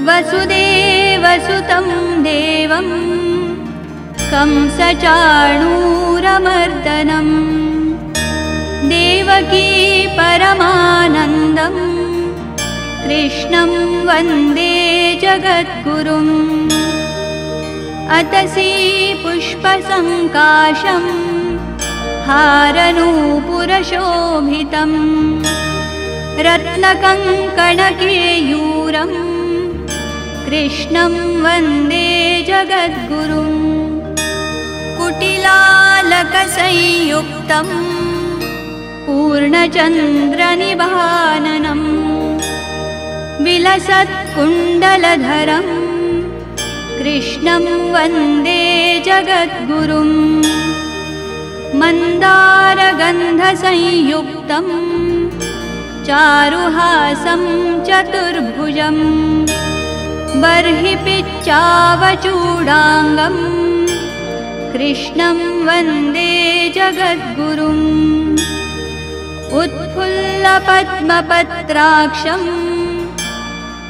वसुदेवसुतं देवं कंसचाणूरमर्दनं देवकी परमानन्दं कृष्णं वन्दे जगद्गुरुम् अतसी पुष्पसङ्काशं हारनूपुरशोभितं रत्नकङ्कणकेयूरं कृष्णं वन्दे जगद्गुरुम् कुटिलालकसंयुक्तं पूर्णचन्द्रनिभाननं विलसत्कुण्डलधरं कृष्णं वन्दे जगद्गुरुम् मन्दारगन्धसंयुक्तं चारुहासं चतुर्भुजं बर्हिपिच्चावचूडाङ्गं कृष्णं वन्दे जगद्गुरुम् उत्फुल्लपद्मपत्राक्षं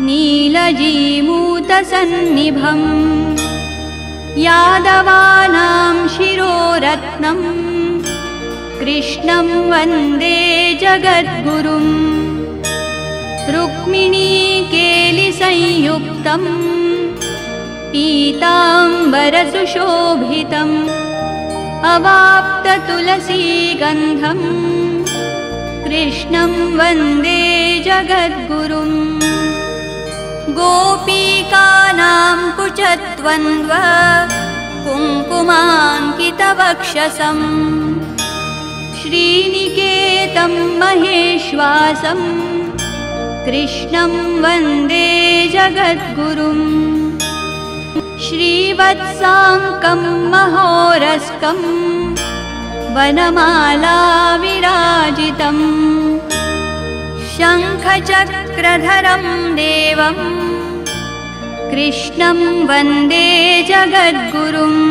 नीलजीमूतसन्निभं यादवानां शिरोरत्नं कृष्णं वन्दे जगद्गुरुम् रुक्मिणीकेलिसंयुक्तं पीताम्बरसुशोभितम् अवाप्ततुलसीगन्धं कृष्णं वन्दे जगद्गुरुम् गोपीकानां कुचद्वन्द्व कुङ्कुमाङ्कितवक्षसं श्रीनिकेतं महेश्वासं कृष्णं वन्दे जगद्गुरुम् श्रीवत्साङ्कं महोरस्कं वनमाला विराजितं शङ्खचक्रधरं देवं कृष्णं वन्दे जगद्गुरुम्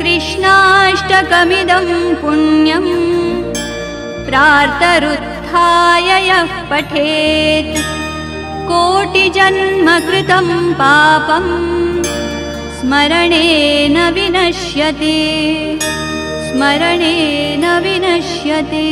कृष्णाष्टकमिदं पुण्यं प्रातरुत्थाय यः पठेत् कोटिजन्मकृतं पापं स्मरणेन विनश्यति स्मरणेन विनश्यति।